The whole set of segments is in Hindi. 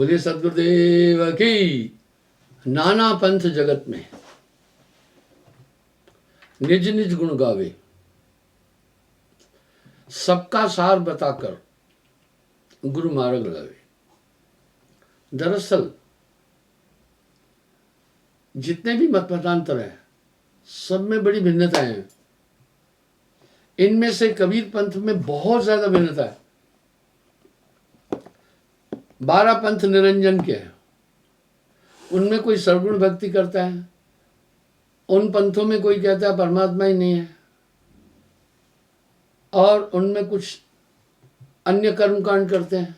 बोलिए सदगुरुदेव की। नाना पंथ जगत में निज निज गुण गावे, सबका सार बताकर गुरु मार्ग लगावे। दरअसल जितने भी मत मतांतर हैं सब में बड़ी भिन्नताएं हैं। इनमें से कबीर पंथ में बहुत ज्यादा भिन्नता है। 12 पंथ निरंजन के हैं, उनमें कोई सर्वगुण भक्ति करता है, उन पंथों में कोई कहता है परमात्मा ही नहीं है, और उनमें कुछ अन्य कर्मकांड करते हैं।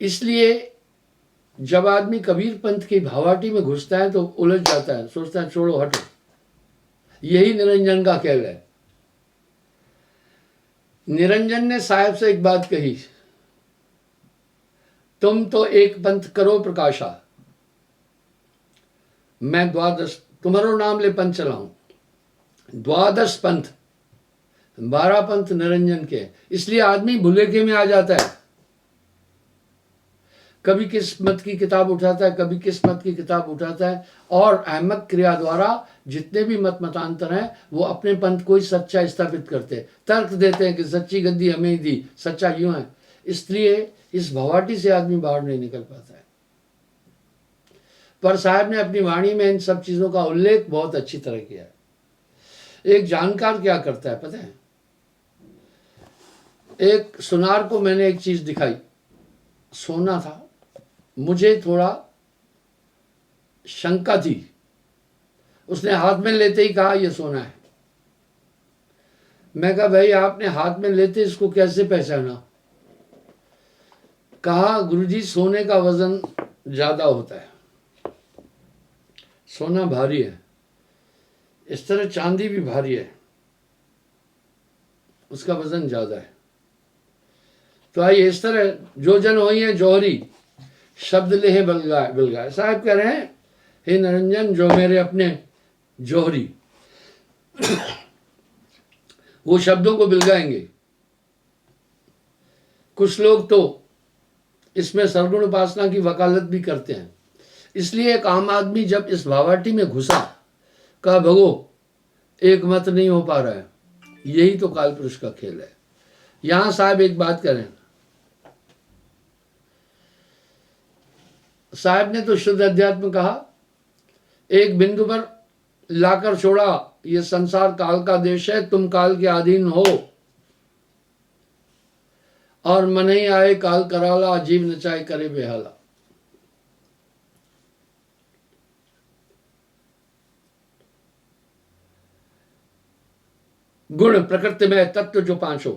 इसलिए जब आदमी कबीर पंथ की भावाटी में घुसता है तो उलझ जाता है, सोचता है छोड़ो हटो। यही निरंजन का खेल है। निरंजन ने साहब से एक बात कही, तुम तो एक पंथ करो प्रकाशा, मैं 12 तुम्हारो नाम ले पंथ चलाऊं। 12 पंथ, 12 पंथ निरंजन के। इसलिए आदमी भुलेखे में आ जाता है, कभी किस मत की किताब उठाता है, कभी किस मत की किताब उठाता है, और अहमक क्रिया द्वारा जितने भी मत मतांतर हैं वो अपने पंथ को ही सच्चा स्थापित करते हैं, तर्क देते हैं कि सच्ची गद्दी हमें ही दी, सच्चा यूं है। इसलिए इस भवाटी से आदमी बाहर नहीं निकल पाता है। पर साहब ने अपनी वाणी में इन सब चीजों का उल्लेख बहुत अच्छी तरह किया है। एक जानकार क्या करता है पता है? एक सुनार को मैंने एक चीज दिखाई, सोना था, मुझे थोड़ा शंका थी। उसने हाथ में लेते ही कहा यह सोना है। मैं कहा भाई आपने हाथ में लेते इसको कैसे पहचाना? कहा गुरुजी सोने का वजन ज्यादा होता है, सोना भारी है, इस तरह चांदी भी भारी है, उसका वजन ज्यादा है। तो आइए इस तरह जो जन होई है जौहरी, शब्द लेहे बिलगाए बिलगाए। साहब कह रहे हैं हे निरंजन जो मेरे अपने जौहरी वो शब्दों को बिलगाएंगे। कुछ लोग तो इसमें सरगुण उपासना की वकालत भी करते हैं। इसलिए एक आम आदमी जब इस भावाटी में घुसा, कहा भगो एक मत नहीं हो पा रहा है। यही तो काल पुरुष का खेल है। यहां साहब एक बात करें, साहब ने तो शुद्ध अध्यात्म कहा, एक बिंदु पर लाकर छोड़ा, ये संसार काल का देश है, तुम काल के अधीन हो, और मन ही आए काल कराला, जीव नचाए करे बेहाला। गुण प्रकृति में तत्व जो पांचों,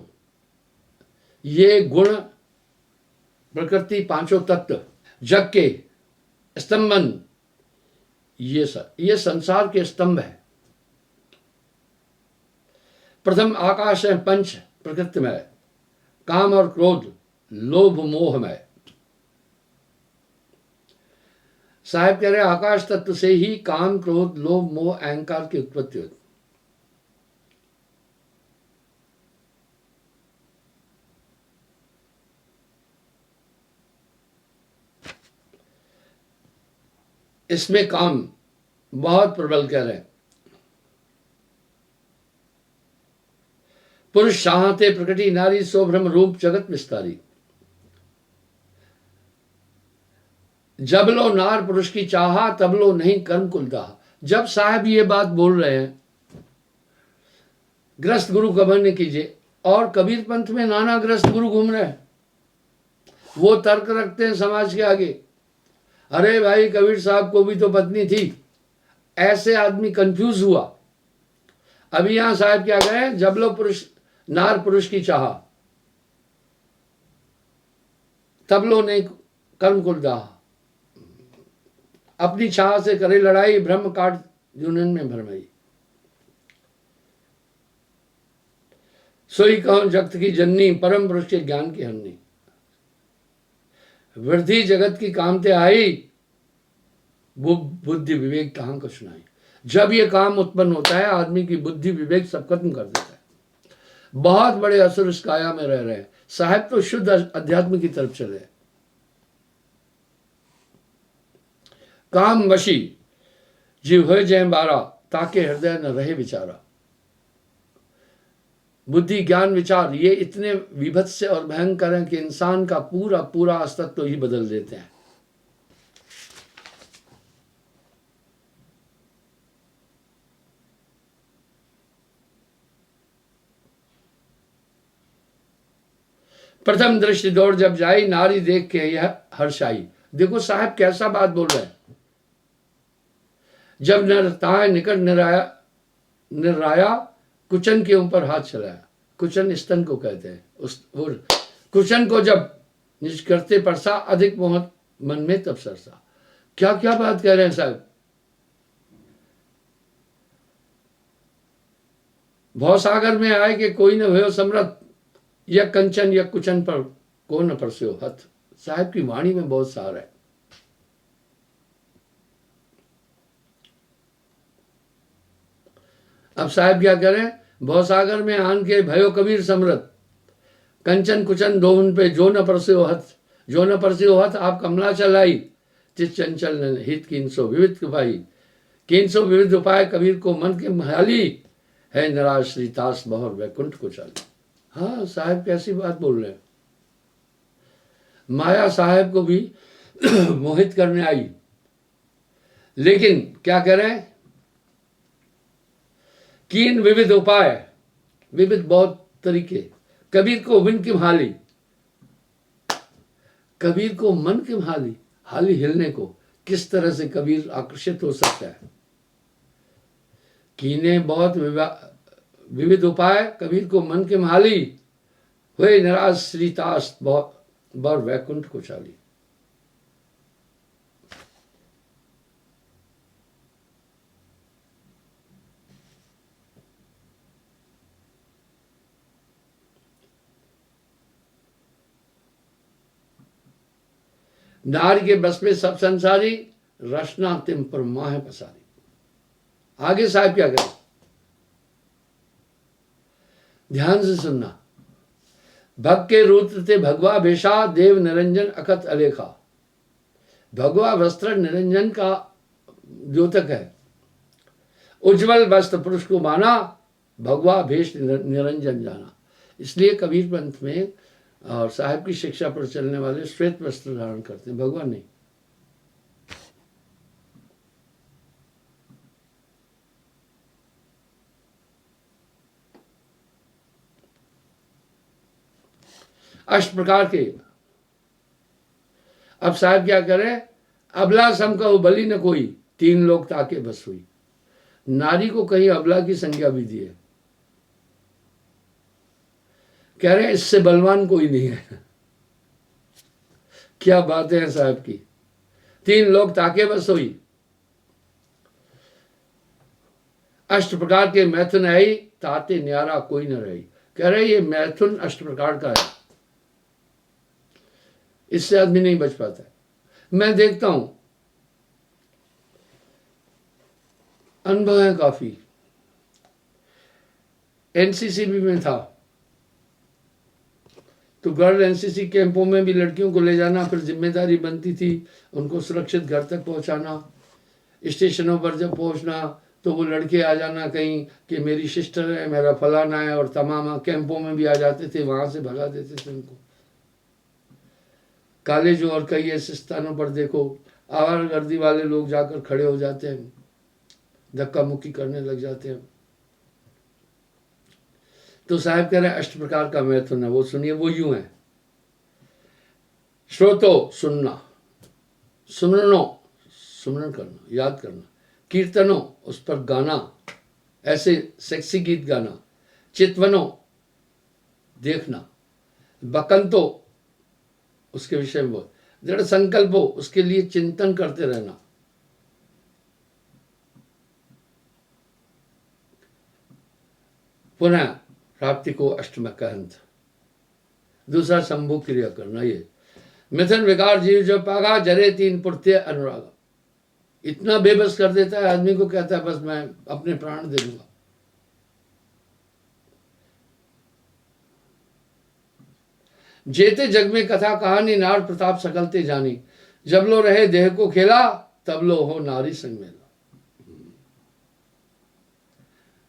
ये गुण प्रकृति पांचों तत्व जग के स्तंभन, ये संसार के स्तंभ है। प्रथम आकाश है पंच प्रकृति में, काम और क्रोध लोभ मोह में। साहब कह रहे आकाश तत्व से ही काम क्रोध लोभ मोह अहंकार की उत्पत्ति होती। इसमें काम बहुत प्रबल कह रहे हैं। पुरुष चाहते प्रकृति नारी, सो भ्रम रूप जगत विस्तारी। जब लो नार पुरुष की चाहा, तब लो नहीं कर्म कुल दाहा। जब साहब ये बात बोल रहे हैं, ग्रस्त गुरु कबर ने कीजिए, और कबीर पंथ में नाना ग्रस्त गुरु घूम रहे हैं। वो तर्क रखते हैं समाज के आगे, अरे भाई कबीर साहब को भी तो पत्नी थी। ऐसे आदमी कंफ्यूज हुआ। अभी यहां साहब क्या कहे, जब लो पुरुष नार पुरुष की चाहा, तब लो नहीं कर्म कुल दाहा। अपनी चाह से करे लड़ाई, ब्रह्म काट जुनन में भरमई। सोई कहो जगत की जननी, परम पुरुष के ज्ञान की हन्नी। वृद्धि जगत की कामते आई, बुद्धि विवेक कहां को सुनाई। जब ये काम उत्पन्न होता है आदमी की बुद्धि विवेक सब खत्म कर देता है। बहुत बड़े असुर इस काया में रह रहे हैं। साहब तो शुद्ध अध्यात्म की तरफ चले। काम वशी जीव हो जय बारा, ताके हृदय न रहे विचारा। बुद्धि ज्ञान विचार ये इतने विभत्स और भयंकर हैं कि इंसान का पूरा पूरा अस्तित्व ही बदल देते हैं। प्रथम दृष्टि दौड़ जब जाई, नारी देख के यह हर्षाई। देखो साहब कैसा बात बोल रहे हैं। जब नरताए निकट निराया, कुचन के ऊपर हाथ चलाया। कुचन स्तन को कहते हैं। उस कुचन को जब निज करते परसा, अधिक मोह मन में तब सरसा। क्या क्या बात कह रहे हैं साहब। भवसागर में आए कि कोई न भयो समृद्ध, या कंचन या कुचन पर को न परस्यो हथ। साहब की वाणी में बहुत सार है। अब साहब क्या करें, भवसागर में आन के भयो कबीर समृद्ध, कंचन कुचन दो उन पे जो न परस्यो हथ। जो न परस्यो हथ आप कमला चलाई, चित चंचल हित किनसो विविध उपाय। किनसो विविध उपाय कबीर को मन के महाली, है निराश श्रीतास बहुर वैकुंठ को चाली। हाँ साहब कैसी बात बोल रहे हैं। माया साहब को भी मोहित करने आई, लेकिन क्या करें, कीन विविध उपाय, विविध बहुत तरीके, कबीर को विन की भाली। कबीर को मन की भाली, हाली हिलने को किस तरह से कबीर आकर्षित हो सकता है। कीने बहुत विविध उपाय, कबीर को मन के माली, हुए निराश श्रीतास बर वैकुंठ को चाली। नारी के बस में सब संसारी, रचना तिम पर माह पसारी। आगे साहब क्या करें, ध्यान से सुनना। भग के रुद्र ते भगवा भेषा, देव निरंजन अकत अलेखा। भगवा वस्त्र निरंजन का द्योतक है। उज्जवल वस्त्र पुरुष को माना, भगवा भेष निरंजन जाना। इसलिए कबीर पंथ में और साहब की शिक्षा पर चलने वाले श्वेत वस्त्र धारण करते हैं, भगवान नहीं। अष्ट प्रकार के। अब साहब क्या करें, अबला सम कहो बलि न कोई, तीन लोग ताके बस हुई। नारी को कहीं अबला की संज्ञा भी दी है। कह रहे हैं इससे बलवान कोई नहीं है। क्या बातें हैं साहब की। तीन लोग ताके बस हुई। अष्ट प्रकार के मैथुन आई, ताते न्यारा कोई न रही। कह रहे ये मैथुन अष्ट प्रकार का है, इससे आदमी नहीं बच पाता है। मैं देखता हूं, अनुभव है काफी। एनसीसी भी में था, तो गर्ल एनसीसी कैंपों में भी लड़कियों को ले जाना, फिर जिम्मेदारी बनती थी उनको सुरक्षित घर तक पहुंचाना। स्टेशनों पर जब पहुंचना तो वो लड़के आ जाना कहीं कि मेरी सिस्टर है, मेरा फलाना है, और तमाम कैंपों में भी आ जाते थे, वहां से भगा देते थे उनको। कॉलेजों और कई ऐसे स्थानों पर देखो, आवारगर्दी वाले लोग जाकर खड़े हो जाते हैं, धक्का मुक्की करने लग जाते हैं। तो साहब कह रहे हैं अष्ट प्रकार का मैथुन है, वो सुनिए। वो यूं है, श्रोतो सुनना, सुमरनो सुमरण करना, याद करना, कीर्तनो उस पर गाना, ऐसे सेक्सी गीत गाना, चितवनो देखना, बकंतो उसके विषय में, दृढ़ संकल्प हो उसके लिए चिंतन करते रहना, पुनः प्राप्ति को अष्टम कहंत। दूसरा संभोग क्रिया करना। ये मिथुन विकार जीव जो पागा, जरे तीन पुर्त्य अनुराग। इतना बेबस कर देता है आदमी को, कहता है बस मैं अपने प्राण दे दूंगा। जेते जग में कथा कहानी, नार प्रताप सकलते जानी। जब लो रहे देह को खेला, तब लो हो नारी संग मेला।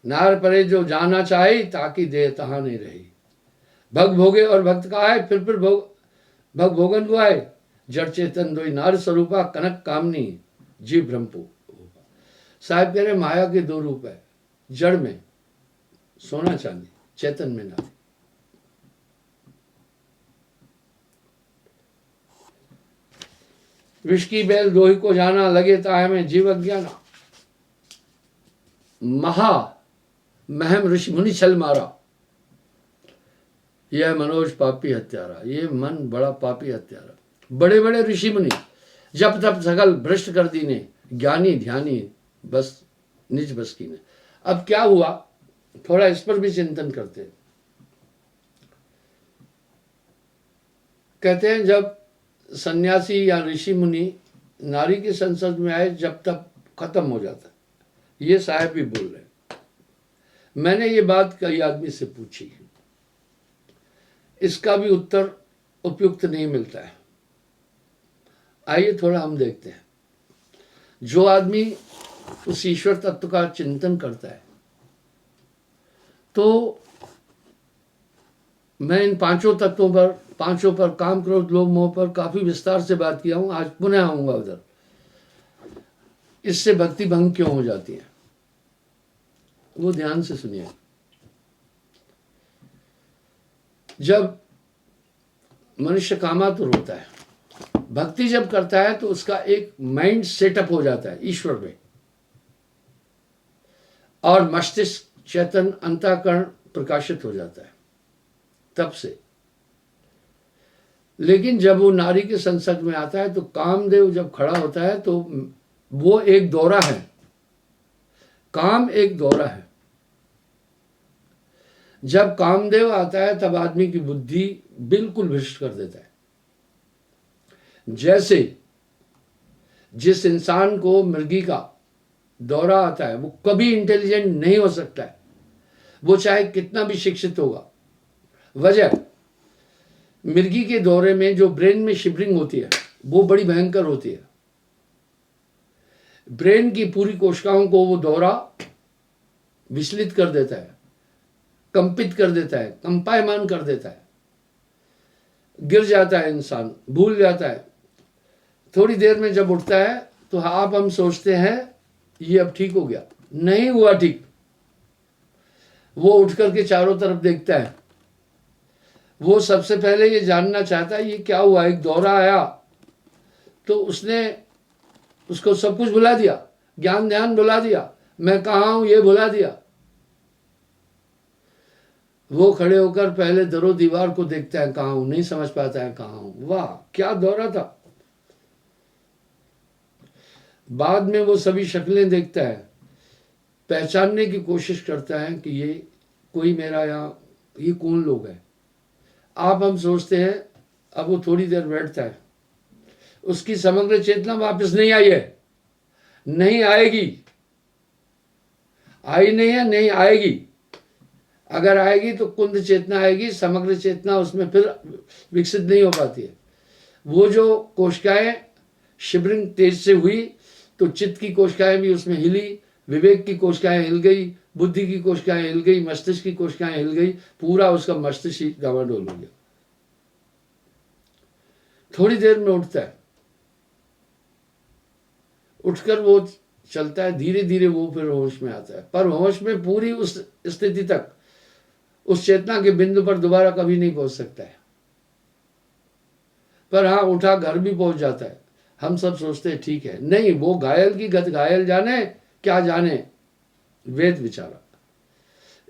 नार परे जो जाना चाहे, ताकि दे तहाँ नहीं रही। भग भोगे और भक्त का आए, फिर भग भोगन को आए। जड़ चेतन दोई नार स्वरूपा, कनक कामनी जीव ब्रह्मपु। साहब कह रहे माया के दो रूप है, जड़ में सोना चांदी, चेतन में नारी। विष की बैल दोही को जाना, लगे ताहे में जीव अज्ञाना। महा महम ऋषि मुनि छल मारा, यह मनोज पापी हत्यारा। ये मन बड़ा पापी हत्यारा। बड़े बड़े ऋषि मुनि जब तब सकल भ्रष्ट कर दीने, ज्ञानी ध्यानी बस निज बस की ने। अब क्या हुआ, थोड़ा इस पर भी चिंतन करते हैं। कहते हैं जब सन्यासी या ऋषि मुनि नारी के संसद में आए, जब तक खत्म हो जाता है। ये साहब भी बोल रहे हैं। मैंने ये बात कई आदमी से पूछी, इसका भी उत्तर उपयुक्त नहीं मिलता है। आइए थोड़ा हम देखते हैं। जो आदमी उस ईश्वर तत्व का चिंतन करता है, तो मैं इन पांचों तत्वों पर, पांचों पर, काम क्रोध लोभ मोह पर काफी विस्तार से बात किया हूं। आज पुनः आऊंगा उधर। इससे भक्ति भंग क्यों हो जाती है, वो ध्यान से सुनिए। जब मनुष्य कामातुर होता है, भक्ति जब करता है, तो उसका एक माइंड सेटअप हो जाता है ईश्वर में, और मस्तिष्क चेतन अंतःकरण प्रकाशित हो जाता है तब से। लेकिन जब वो नारी के संसर्ग में आता है, तो कामदेव जब खड़ा होता है, तो वो एक दौरा है। काम एक दौरा है। जब कामदेव आता है, तब आदमी की बुद्धि बिल्कुल भ्रष्ट कर देता है। जैसे जिस इंसान को मृगी का दौरा आता है, वो कभी इंटेलिजेंट नहीं हो सकता है, वो चाहे कितना भी शिक्षित होगा। वजह, मृगी के दौरे में जो ब्रेन में शिवरिंग होती है, वो बड़ी भयंकर होती है। ब्रेन की पूरी कोशिकाओं को वो दौरा विचलित कर देता है, कंपित कर देता है, कंपायमान कर देता है। गिर जाता है इंसान, भूल जाता है। थोड़ी देर में जब उठता है, तो हम सोचते हैं ये अब ठीक हो गया। नहीं हुआ ठीक। वो उठ करके चारों तरफ देखता है। वो सबसे पहले ये जानना चाहता है ये क्या हुआ। एक दौरा आया तो उसने उसको सब कुछ भुला दिया, ज्ञान ध्यान भुला दिया, मैं कहाँ हूं ये भुला दिया। वो खड़े होकर पहले दरो दीवार को देखता है, कहाँ हूं, नहीं समझ पाता है कहाँ हूं। वाह क्या दौरा था। बाद में वो सभी शक्लें देखता है, पहचानने की कोशिश करता है कि ये कोई मेरा यहाँ, ये कौन लोग हैं। हम सोचते हैं। अब वो थोड़ी देर बैठता है, उसकी समग्र चेतना वापस नहीं आई है, नहीं आएगी। आई नहीं है, नहीं आएगी। अगर आएगी तो कुंद चेतना आएगी, समग्र चेतना उसमें फिर विकसित नहीं हो पाती है। वो जो कोशिकाएं शिवरिंग तेज से हुई, तो चित्त की कोशिकाएं भी उसमें हिली, विवेक की कोशिकाएं हिल गई, बुद्धि की कोशिकाएं हिल गई, मस्तिष्क की कोशिकाएं हिल गई, पूरा उसका मस्तिष्क ही डावाडोल हो गया। थोड़ी देर में उठता है, उठकर वो चलता है, धीरे धीरे वो फिर होश में आता है। पर होश में पूरी उस स्थिति तक, उस चेतना के बिंदु पर दोबारा कभी नहीं पहुंच सकता है। पर हाँ, उठा घर भी पहुंच जाता है। हम सब सोचते हैं ठीक है, नहीं, वो घायल की गत घायल जाने, क्या जाने वेद विचारा।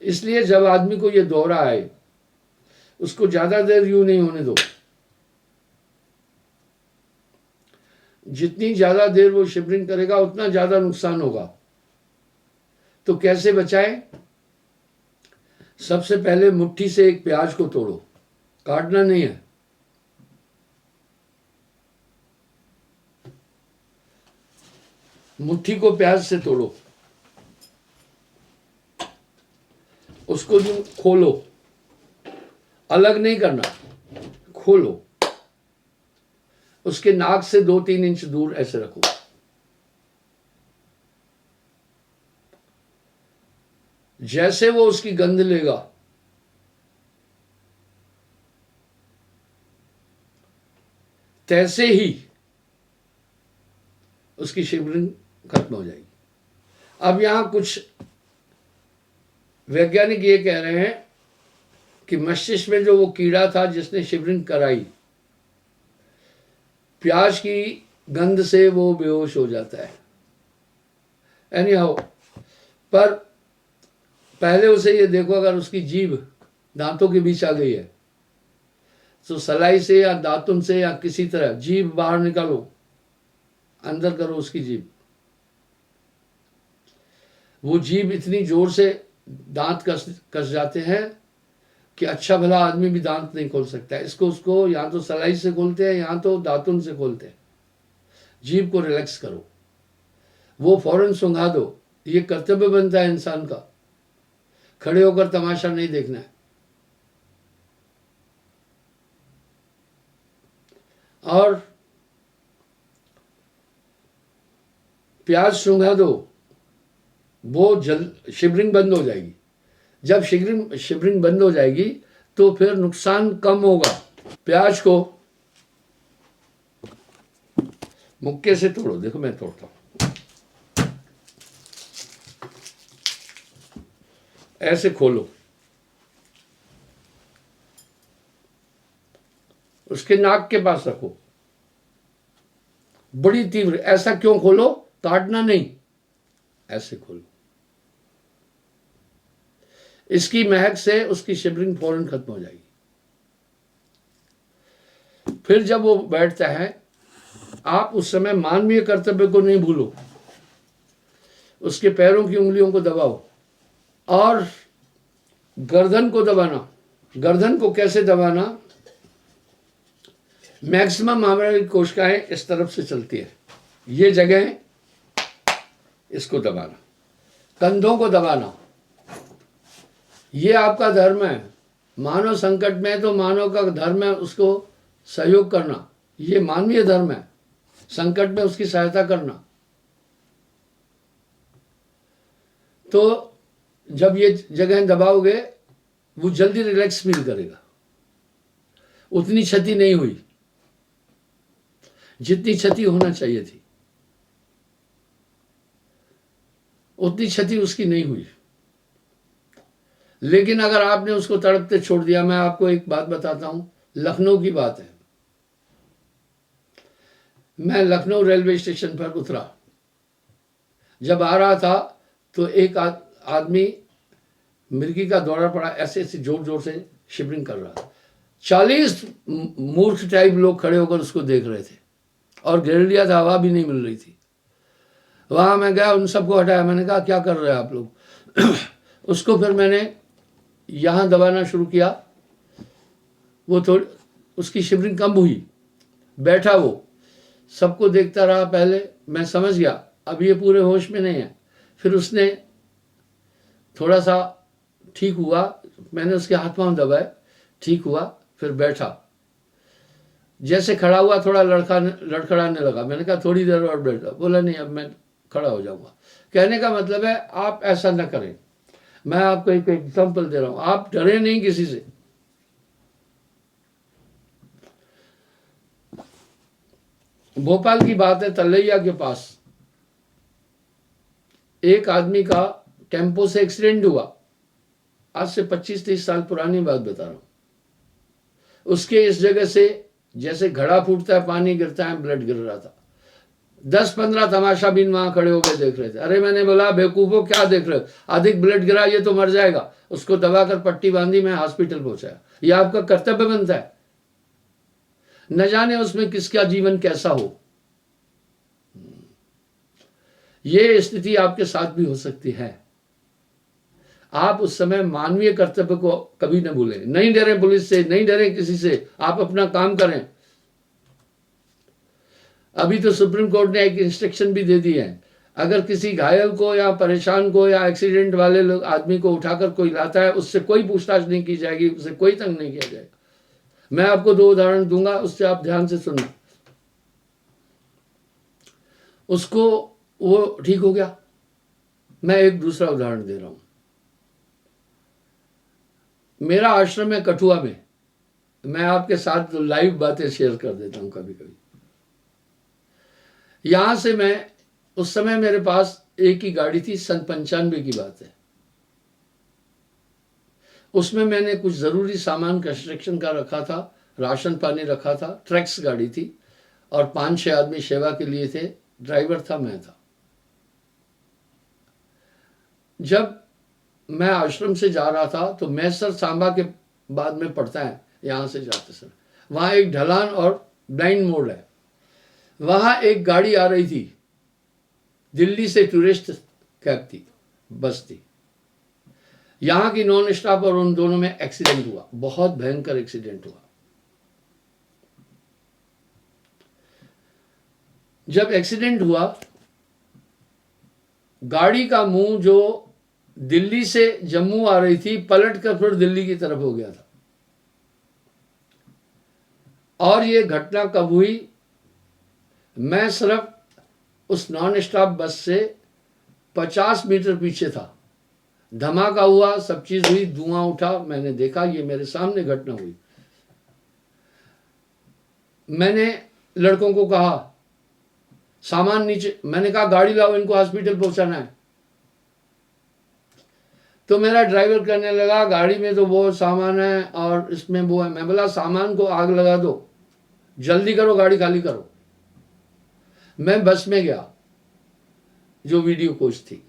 इसलिए जब आदमी को ये दौरा आए, उसको ज्यादा देर यूं नहीं होने दो। जितनी ज्यादा देर वो शिवरिंग करेगा, उतना ज्यादा नुकसान होगा। तो कैसे बचाएं? सबसे पहले मुट्ठी से एक प्याज को तोड़ो, काटना नहीं है। मुट्ठी को प्याज से तोड़ो, उसको जो खोलो, अलग नहीं करना, खोलो, उसके नाक से 2-3 इंच दूर ऐसे रखो। जैसे वो उसकी गंध लेगा, तैसे ही उसकी शिवरिंग खत्म हो जाएगी। अब यहां कुछ वैज्ञानिक ये कह रहे हैं कि मस्तिष्क में जो वो कीड़ा था जिसने शिवरिंग कराई, प्याज की गंध से वो बेहोश हो जाता है। एनी हाउ, पर पहले उसे ये देखो, अगर उसकी जीभ दांतों के बीच आ गई है तो सलाई से या दातुन से या किसी तरह जीभ बाहर निकालो, अंदर करो उसकी जीभ। वो जीभ इतनी जोर से दांत कस जाते हैं कि अच्छा भला आदमी भी दांत नहीं खोल सकता है। उसको या तो सलाई से खोलते हैं या तो दातुन से खोलते हैं। जीभ को रिलैक्स करो, वो फौरन सुंघा दो। ये कर्तव्य बनता है इंसान का, खड़े होकर तमाशा नहीं देखना है। और प्याज सुंघा दो, वो शिवरिंग बंद हो जाएगी। जब शिवरिंग बंद हो जाएगी तो फिर नुकसान कम होगा। प्याज को मुक्के से तोड़ो, देखो मैं तोड़ता हूं, ऐसे खोलो, उसके नाक के पास रखो, बड़ी तीव्र। ऐसा क्यों खोलो? काटना नहीं, ऐसे खोलो। इसकी महक से उसकी शिवरिंग फौरन खत्म हो जाएगी। फिर जब वो बैठता है, आप उस समय मानवीय कर्तव्य को नहीं भूलो। उसके पैरों की उंगलियों को दबाओ और गर्दन को दबाना। गर्दन को कैसे दबाना? मैक्सिमम हमारी कोशिकाएं इस तरफ से चलती है, ये जगह इसको दबाना, कंधों को दबाना। ये आपका धर्म है। मानव संकट में तो मानव का धर्म है उसको सहयोग करना, ये मानवीय धर्म है। संकट में उसकी सहायता करना। तो जब ये जगह दबाओगे वो जल्दी रिलैक्स फील करेगा। उतनी क्षति नहीं हुई जितनी क्षति होना चाहिए थी, उतनी क्षति उसकी नहीं हुई। लेकिन अगर आपने उसको तड़पते छोड़ दिया, मैं आपको एक बात बताता हूं, लखनऊ की बात है। मैं लखनऊ रेलवे स्टेशन पर उतरा, जब आ रहा था तो एक आदमी मिर्गी का दौरा पड़ा, ऐसे ऐसे जोर जोर से शिवरिंग कर रहा था। 40 मूर्ख टाइप लोग खड़े होकर उसको देख रहे थे और घेर लिया था, हवा भी नहीं मिल रही थी। वहां मैं गया, उन सबको हटाया। मैंने कहा क्या कर रहे हैं आप लोग? उसको फिर मैंने यहाँ दबाना शुरू किया, वो थोड़ी उसकी शिवरिंग कम हुई। बैठा वो, सबको देखता रहा। पहले मैं समझ गया अब ये पूरे होश में नहीं है। फिर उसने थोड़ा सा ठीक हुआ, मैंने उसके हाथ पांव दबाए, ठीक हुआ। फिर बैठा, जैसे खड़ा हुआ थोड़ा लड़खड़ाने लगा। मैंने कहा थोड़ी देर और बैठा। बोला नहीं, अब मैं खड़ा हो जाऊंगा। कहने का मतलब है आप ऐसा ना करें। मैं आपको एक एग्जाम्पल दे रहा हूं, आप डरे नहीं किसी से। भोपाल की बात है, तलैया के पास एक आदमी का टेम्पो से एक्सीडेंट हुआ। आज से 25-30 साल पुरानी बात बता रहा हूं। उसके इस जगह से जैसे घड़ा फूटता है, पानी गिरता है, ब्लड गिर रहा था। 10-15 तमाशाबीन वहां खड़े होकर देख रहे थे। अरे मैंने बोला बेवकूफो क्या देख रहे हो, अधिक ब्लड गिरा, ये तो मर जाएगा। उसको दबाकर पट्टी बांधी, मैं हॉस्पिटल पहुंचाया। ये आपका कर्तव्य बनता है। न जाने उसमें किसका जीवन कैसा हो। ये स्थिति आपके साथ भी हो सकती है। आप उस समय मानवीय कर्तव्य को कभी न भूलें। नहीं डरें पुलिस से, नहीं डरें किसी से, आप अपना काम करें। अभी तो सुप्रीम कोर्ट ने एक इंस्ट्रक्शन भी दे दी है, अगर किसी घायल को या परेशान को या एक्सीडेंट वाले लोग आदमी को उठाकर कोई लाता है, उससे कोई पूछताछ नहीं की जाएगी, उससे कोई तंग नहीं किया जाएगा। मैं आपको 2 उदाहरण दूंगा, उससे आप ध्यान से सुनना। उसको वो ठीक हो गया। मैं एक दूसरा उदाहरण दे रहा हूं। मेरा आश्रम है कठुआ में, मैं आपके साथ लाइव बातें शेयर कर देता हूं कभी कभी। यहां से मैं, उस समय मेरे पास एक ही गाड़ी थी, सन 95 की बात है। उसमें मैंने कुछ जरूरी सामान कंस्ट्रक्शन का रखा था, राशन पानी रखा था, ट्रैक्स गाड़ी थी और 5-6 आदमी सेवा के लिए थे, ड्राइवर था, मैं था। जब मैं आश्रम से जा रहा था तो मैसर सांबा के बाद में पड़ता है, यहां से जाते समय वहां एक ढलान और ब्लाइंड मोड़ है, वहां एक गाड़ी आ रही थी, दिल्ली से टूरिस्ट कैब थी, बस थी, यहां की नॉन स्टॉप, और उन दोनों में एक्सीडेंट हुआ, बहुत भयंकर एक्सीडेंट हुआ। जब एक्सीडेंट हुआ, गाड़ी का मुंह जो दिल्ली से जम्मू आ रही थी पलट कर फिर दिल्ली की तरफ हो गया था। और ये घटना कब हुई, मैं सिर्फ उस नॉन स्टॉप बस से 50 मीटर पीछे था, धमाका हुआ, सब चीज हुई, धुआं उठा, मैंने देखा, ये मेरे सामने घटना हुई। मैंने लड़कों को कहा सामान नीचे, मैंने कहा गाड़ी लाओ, इनको हॉस्पिटल पहुंचाना है। तो मेरा ड्राइवर कहने लगा गाड़ी में तो वो सामान है और इसमें वो है। मैं बोला सामान को आग लगा दो, जल्दी करो, गाड़ी खाली करो। मैं बस में गया, जो वीडियो कोच थी,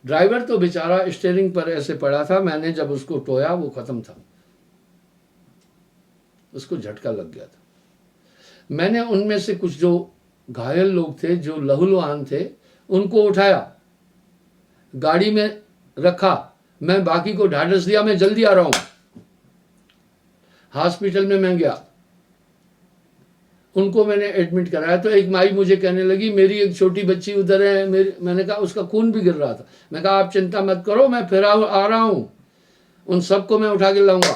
ड्राइवर तो बेचारा स्टीयरिंग पर ऐसे पड़ा था, मैंने जब उसको टोया वो खत्म था, उसको झटका लग गया था। मैंने उनमें से कुछ जो घायल लोग थे, जो लहूलुहान थे, उनको उठाया, गाड़ी में रखा, मैं बाकी को ढाढ़स दिया, मैं जल्दी आ रहा हूं। हॉस्पिटल में मैं गया, उनको मैंने एडमिट कराया। तो एक माई मुझे कहने लगी मेरी एक छोटी बच्ची उधर है, मैंने कहा उसका खून भी गिर रहा था। मैं कहा आप चिंता मत करो, मैं फिर आ रहा हूं, उन सबको मैं उठा के लाऊंगा।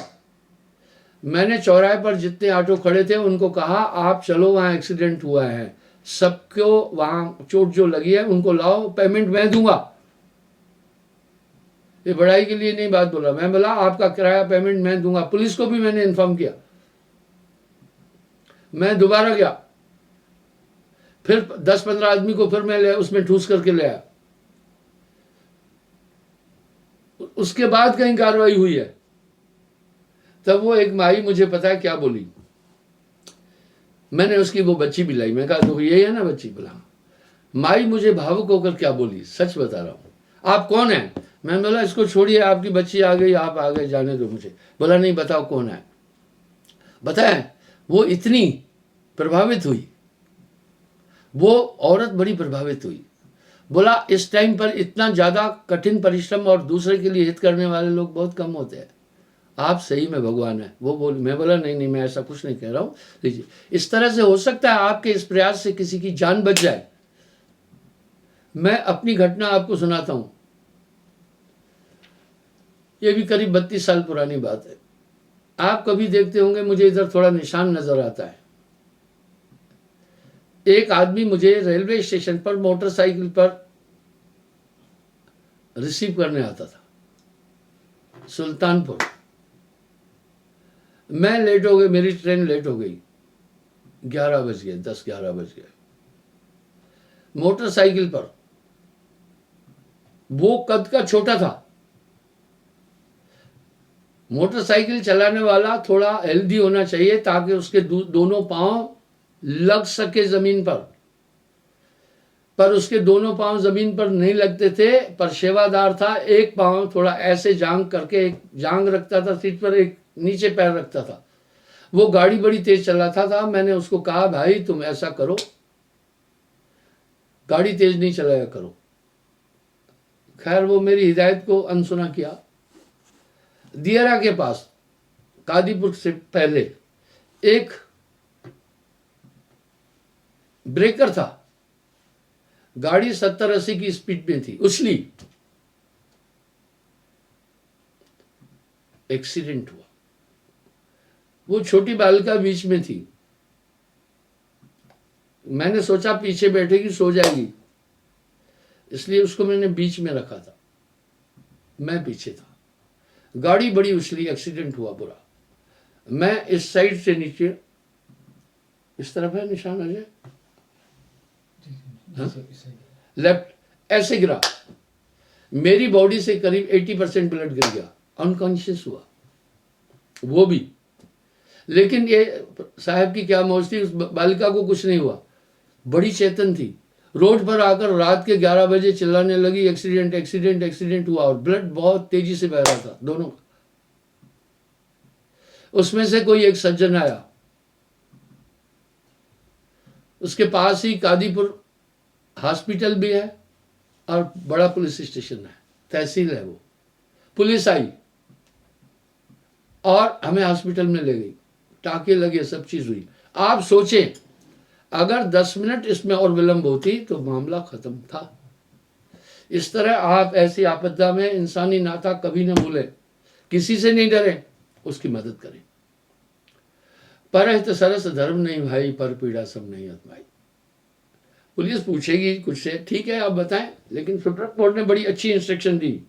मैंने चौराहे पर जितने ऑटो खड़े थे उनको कहा आप चलो, वहां एक्सीडेंट हुआ है, सबको वहां चोट जो लगी है उनको लाओ, पेमेंट मैं दूंगा। ये बड़ाई के लिए नहीं बात बोला, मैं बोला आपका किराया पेमेंट मैं दूंगा। पुलिस को भी मैंने इन्फॉर्म किया। मैं दोबारा गया, फिर 10-15 आदमी को फिर मैं उसमें ठूस करके ले आया। उसके बाद कहीं कार्रवाई हुई है। तब वो एक माई मुझे पता है क्या बोली, मैंने उसकी वो बच्ची भी लाई, मैं कहा तो यही है ना बच्ची? बोला माई मुझे भावुक होकर क्या बोली, सच बता रहा हूं, आप कौन है? मैं बोला इसको छोड़िए, आपकी बच्ची आ गई, आप आ गए, जाने दो मुझे। बोला नहीं, बताओ कौन है। बताए, वो इतनी प्रभावित हुई, वो औरत बड़ी प्रभावित हुई। बोला इस टाइम पर इतना ज्यादा कठिन परिश्रम और दूसरे के लिए हित करने वाले लोग बहुत कम होते हैं, आप सही में भगवान है। वो बोल, मैं बोला नहीं नहीं, मैं ऐसा कुछ नहीं कह रहा हूं, लीजिए। इस तरह से हो सकता है आपके इस प्रयास से किसी की जान बच जाए। मैं अपनी घटना आपको सुनाता हूं, ये भी करीब 32 साल पुरानी बात है। आप कभी देखते होंगे मुझे इधर थोड़ा निशान नजर आता है। एक आदमी मुझे रेलवे स्टेशन पर मोटरसाइकिल पर रिसीव करने आता था, सुल्तानपुर। मैं लेट हो गई, मेरी ट्रेन लेट हो गई, 11 बज गए, 10-11 बज गए। मोटरसाइकिल पर, वो कद का छोटा था, मोटरसाइकिल चलाने वाला थोड़ा हेल्दी होना चाहिए ताकि उसके दोनों पांव लग सके जमीन पर उसके दोनों पांव जमीन पर नहीं लगते थे, पर सेवादार था, एक पांव थोड़ा ऐसे जांग करके, एक जांग रखता था सीट पर, एक नीचे पैर रखता था। वो गाड़ी बड़ी तेज चलाता था। मैंने उसको कहा भाई तुम ऐसा करो, गाड़ी तेज नहीं चलाया करो। खैर वो मेरी हिदायत को अनसुना किया। दियरा के पास, कादीपुर से पहले एक ब्रेकर था, गाड़ी 70-80 की स्पीड में थी, उछली, एक्सीडेंट हुआ। वो छोटी बालिका बीच में थी, मैंने सोचा पीछे बैठेगी सो जाएगी, इसलिए उसको मैंने बीच में रखा था, मैं पीछे था। गाड़ी बड़ी उछली, एक्सीडेंट हुआ बुरा। मैं इस साइड से नीचे, इस तरफ है निशान अजय, लेफ्ट ऐसे गिरा, मेरी बॉडी से करीब 80% ब्लड गिर गया, अनकॉन्शियस हुआ वो भी। लेकिन ये साहब की क्या मौज थी, उस बालिका को कुछ नहीं हुआ, बड़ी चेतन थी। रोड पर आकर रात के 11 बजे चिल्लाने लगी, एक्सीडेंट एक्सीडेंट एक्सीडेंट हुआ, और ब्लड बहुत तेजी से बह रहा था दोनों का। उसमें से कोई एक सज्जन आया, उसके पास ही कादीपुर हॉस्पिटल भी है और बड़ा पुलिस स्टेशन है, तहसील है वो। पुलिस आई और हमें हॉस्पिटल में ले गई, टाँके लगे, सब चीज हुई। आप सोचें अगर 10 मिनट इसमें और विलंब होती तो मामला खत्म था। इस तरह आप ऐसी आपदा में इंसानी नाता कभी न भूलें, किसी से नहीं डरें, उसकी मदद करें। परहित सरस धर्म नहीं भाई, पर पीड़ा सब नहीं अतमाई। पुलिस पूछेगी कुछ से, ठीक है आप बताएं, लेकिन सुप्रीम कोर्ट ने बड़ी अच्छी इंस्ट्रक्शन दी,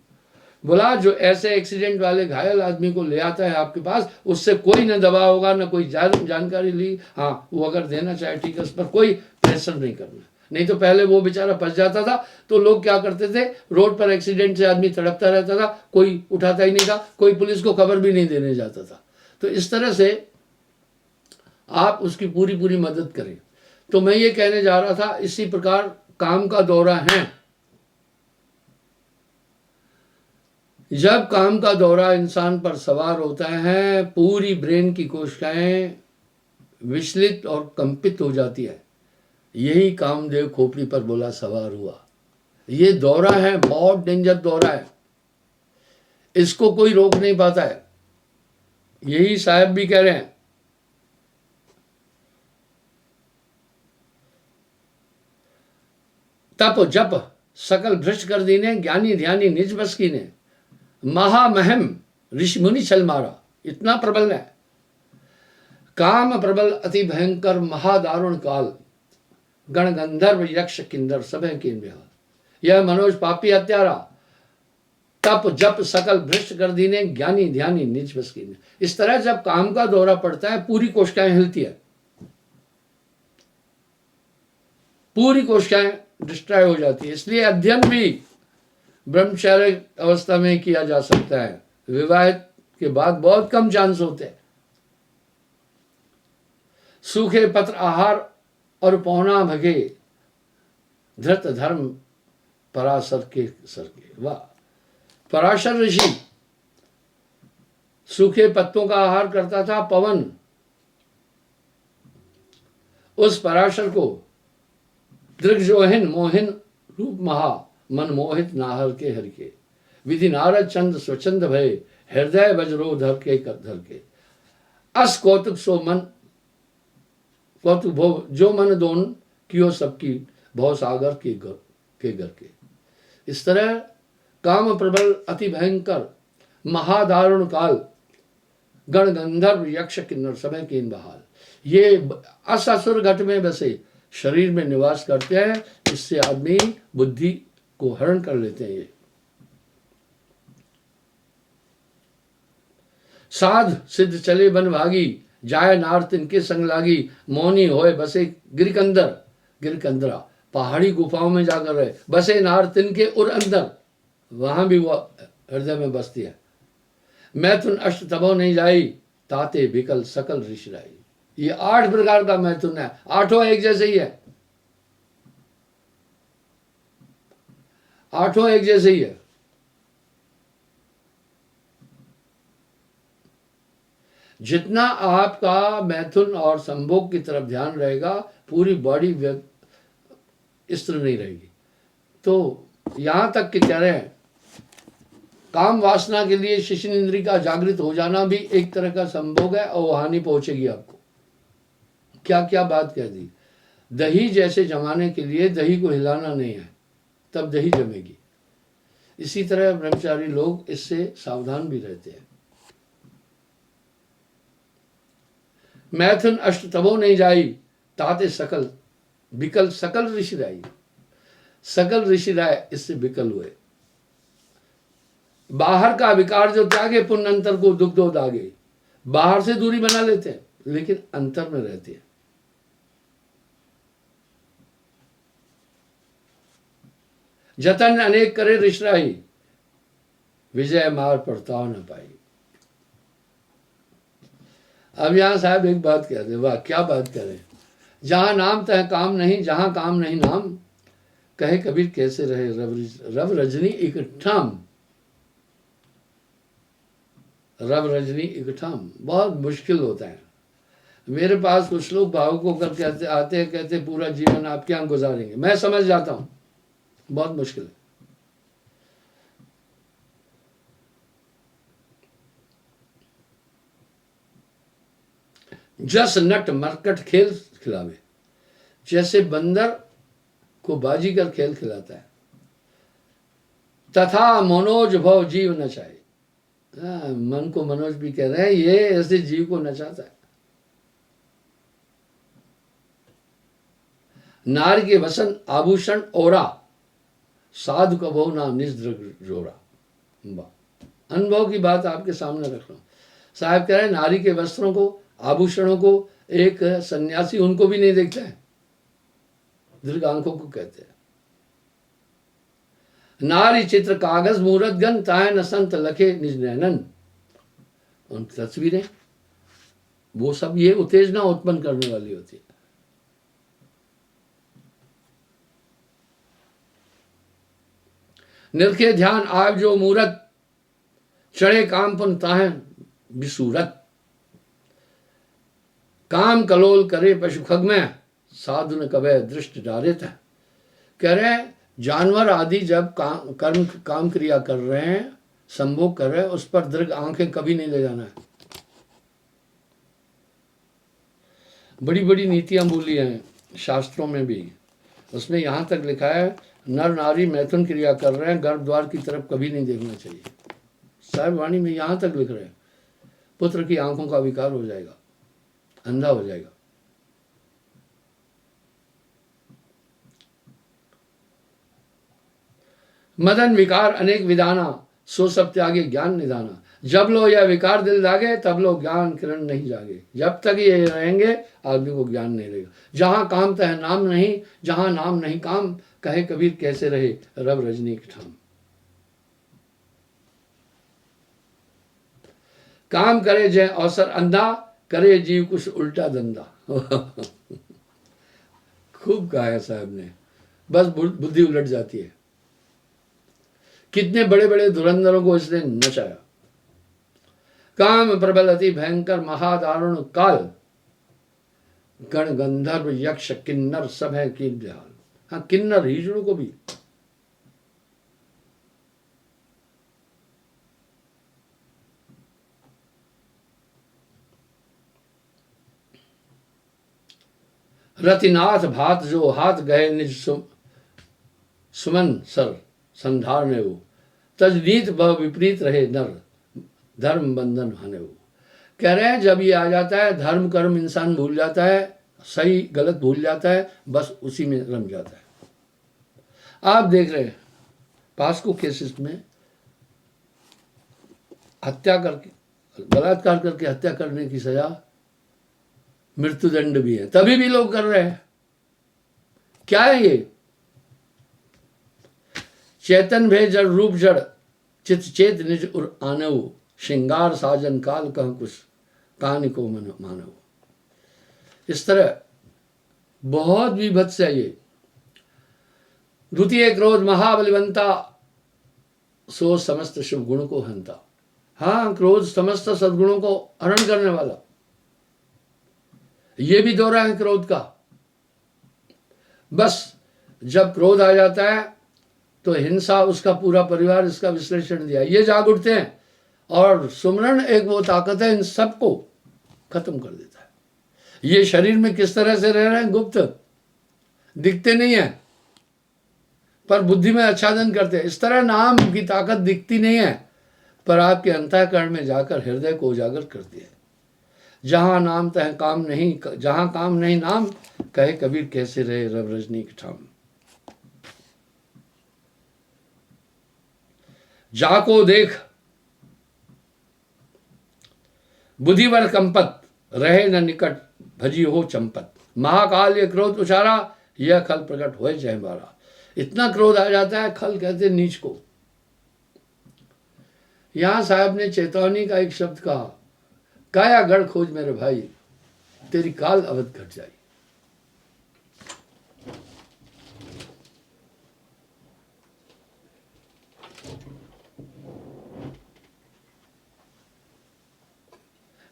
बोला जो ऐसे एक्सीडेंट वाले घायल आदमी को ले आता है आपके पास, उससे कोई न दवा होगा, न कोई जानकारी ली, हाँ वो अगर देना चाहे ठीक है, उस पर कोई प्रेशर नहीं करना। नहीं तो पहले वो बेचारा फंस जाता था, तो लोग क्या करते थे, रोड पर एक्सीडेंट से आदमी तड़पता रहता था, कोई उठाता ही नहीं था, कोई पुलिस को खबर भी नहीं देने जाता था। तो इस तरह से आप उसकी पूरी पूरी मदद करें। तो मैं ये कहने जा रहा था, इसी प्रकार काम का दौरा है। जब काम का दौरा इंसान पर सवार होता है, पूरी ब्रेन की कोशिकाएं विचलित और कंपित हो जाती है। यही कामदेव खोपड़ी पर बोला सवार हुआ। ये दौरा है, बहुत डेंजर दौरा है, इसको कोई रोक नहीं पाता है। यही साहब भी कह रहे हैं, तप जप सकल भ्रष्ट कर दीने, ज्ञानी ध्यानी निज बस कीने, महामहम ऋषि मुनि छल मारा। इतना प्रबल है, काम प्रबल अति भयंकर महादारुण काल, गण गंधर्व यक्ष किन्नर सब है कीन बिहार। यह मनोज पापी हत्यारा, तप जप सकल भ्रष्ट कर दीने, ज्ञानी ध्यानी निज बस कीने। इस तरह जब काम का दौरा पड़ता है, पूरी कोशिकाएं हिलती है, पूरी कोशिकाएं डिस्ट्रॉय हो जाती है। इसलिए अध्ययन भी ब्रह्मचर्य अवस्था में किया जा सकता है, विवाहित के बाद बहुत कम चांस होते हैं। सूखे पत्र आहार और पौना भगे, धृत धर्म पराशर के सर के। वाह, पराशर ऋषि सूखे पत्तों का आहार करता था। पवन उस पराशर को दृग्जोहिन मोहिन रूप महा, मन मोहित नाहर के हर के, विधि नारद चंद स्वचंद भय, हृदय वज्रो धर के कर धर के। अस कौतुक सो मन कौतुक भो, जो मन दोन कियो सबकी, भव सागर के घर के। इस तरह काम प्रबल अति भयंकर महादारुण काल, गण गंधर्व यक्ष किन्नर सब है कीन बहाल। ये असुर घट में बसे शरीर में निवास करते हैं। इससे आदमी बुद्धि को हरण कर लेते हैं। ये साध सिद्ध चले बन भागी, जाय नार तिनके संग लागी, मौनी होए बसे गिरकंदर। गिरकंदरा पहाड़ी गुफाओं में जाकर रहे, बसे नार तिनके उर अंदर, वहां भी वो हृदय में बसती है। मैथुन अष्ट तबो नहीं जाई, ताते बिकल सकल ऋषिराई। ये 8 प्रकार का मैथुन है, 8 एक जैसे ही है, 8 एक जैसे ही है। जितना आपका मैथुन और संभोग की तरफ ध्यान रहेगा, पूरी बॉडी स्थिर नहीं रहेगी। तो यहां तक कि कह रहे हैं, काम वासना के लिए शिशन इंद्री का जागृत हो जाना भी एक तरह का संभोग है और हानि पहुंचेगी आपको। क्या क्या बात कह दी। दही जैसे जमाने के लिए दही को हिलाना नहीं है, तब दही जमेगी। इसी तरह ब्रह्मचारी लोग इससे सावधान भी रहते हैं। मैथुन अष्ट तबो नहीं जाई, ताते सकल बिकल सकल ऋषि राई। सकल ऋषि राय इससे बिकल हुए। बाहर का विकार जो त्यागे पुण्य अंतर को दुख दो दागे। बाहर से दूरी बना लेते हैं लेकिन अंतर में रहते हैं। जतन अनेक करे ऋषराई, विजय मार परताव न पाई। अब यहां साहब एक बात कहते हैं, वाह क्या बात करें। जहां नाम तह काम नहीं, जहां काम नहीं नाम, कहे कबीर कैसे रहे रव रजनी इकट्ठाम। रव रजनी इकट्ठाम बहुत मुश्किल होता है। मेरे पास कुछ लोग भावुक होकर कहते आते हैं, कहते पूरा जीवन आप क्या गुजारेंगे। मैं समझ जाता हूं बहुत मुश्किल है। जस नट मरकट खेल खिलावे, जैसे बंदर को बाजीगर खेल खिलाता है, तथा मनोज भव जीव नचाए। मन को मनोज भी कह रहे हैं, ये ऐसे जीव को नचाता है। नार के वसन आभूषण ओरा, साधु कबो ना निज जोड़ा। अनुभव की बात आपके सामने रख रहा हूं। साहब कह रहे हैं नारी के वस्त्रों को, आभूषणों को एक सन्यासी उनको भी नहीं देखता है, दीर्घ आंखों को कहते हैं। नारी चित्र कागज मूरत गन, ताय न संत लखे निज नैनन। उन तस्वीरें वो सब ये उत्तेजना उत्पन्न करने वाली होती है। निरखे ध्यान आव जो मूरत, चढ़े काम पुन ताहे बिसूरत। काम कलोल करे पशु खग में, साधु न कवे दृष्टि डारित। कह रहे हैं जानवर आदि जब काम क्रिया कर रहे हैं, संभोग कर रहे हैं, उस पर दीर्घ आंखें कभी नहीं ले जाना है। बड़ी बड़ी नीतियां बोली हैं शास्त्रों में भी। उसमें यहां तक लिखा है नर नारी मैथुन क्रिया कर रहे हैं, गर्भ द्वार की तरफ कभी नहीं देखना चाहिए। साहिब वाणी में यहां तक लिख रहे हैं पुत्र की आंखों का विकार हो जाएगा, अंधा हो जाएगा। मदन विकार अनेक विधाना, सो सब त्यागे ज्ञान निधाना। जब लो यह विकार दिल लागे, तब लो ज्ञान किरण नहीं जागे। जब तक ये रहेंगे आदमी को ज्ञान नहीं रहेगा। जहां काम तह नाम नहीं, जहां नाम नहीं काम, कहे कबीर कैसे रहे रव रजनी के ठाम। काम करे जय अवसर अंधा, करे जीव कुछ उल्टा धंधा। खूब कहा है साहब ने, बस बुद्धि उलट जाती है। कितने बड़े बड़े धुरंधरों को इसने नचाया। काम प्रबल अति भयंकर महादारुण काल, गण गंधर्व यक्ष किन्नर सब है कीन हाल। हाँ किन्नर हिजड़ों को भी। रतिनाथ भात जो हाथ गए निज सुमन सर संधार में वो, तजनीत व विपरीत रहे नर धर्म बंधन भाने वो। कह रहे हैं जब ये आ जाता है धर्म कर्म इंसान भूल जाता है, सही गलत भूल जाता है, बस उसी में रम जाता है। आप देख रहे हैं पास्को केसेस में हत्या करके, बलात्कार करके हत्या करने की सजा मृत्युदंड भी है, तभी भी लोग कर रहे हैं। क्या है ये? चेतन भे जड़ रूप जड़, चित चेत निज उर आनव। श्रृंगार साजन काल कह कुछ, कान को मन मानव। इस तरह बहुत विभत्स है ये। द्वितीय क्रोध महाबलिवंता, सो समस्त शुभ गुण को हंता। हाँ क्रोध समस्त सद्गुणों को हरण करने वाला। ये भी दौरा है क्रोध का। बस जब क्रोध आ जाता है तो हिंसा, उसका पूरा परिवार, इसका विश्लेषण दिया, ये जाग उठते हैं और सुमरण एक वो ताकत है इन सबको खत्म कर देता है। ये शरीर में किस तरह से रह रहे हैं गुप्त, दिखते नहीं है पर बुद्धि में आच्छादन करते हैं। इस तरह नाम की ताकत दिखती नहीं है पर आपके अंतःकरण में जाकर हृदय को उजागर करती है। जहां नाम तह काम नहीं, जहां काम नहीं नाम, कहे कबीर कैसे रहे रव रजनी के ठाम। जाको देख बुद्धिवर कंपत, रहे न निकट भजी हो चंपत। महाकाल ये क्रोध उचारा, यह खल प्रकट होए जय मारा। इतना क्रोध आ जाता है, खल कहते नीच को। यहां साहब ने चेतावनी का एक शब्द कहा, काया गढ़ खोज मेरे भाई, तेरी काल अवध घट जाई।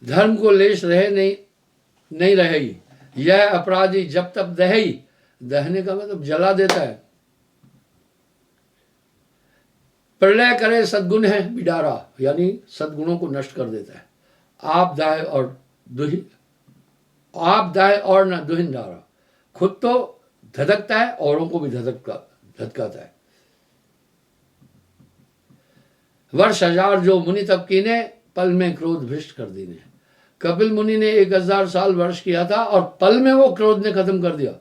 धर्म को लेश रहे नहीं रहेगी, यह अपराधी जब तब दहेई। दहने का मतलब जला देता है। प्रलय करे सद्गुण है बिडारा, यानी सद्गुणों को नष्ट कर देता है। आप दाए और न दुहिन डारा, खुद तो धधकता है, औरों को भी धधकाता है। वर्ष हजार जो मुनि तब कीने, पल में क्रोध भ्रष्ट कर दीने। कपिल मुनि ने 1000 साल वर्ष किया था और पल में वो क्रोध ने खत्म कर दिया।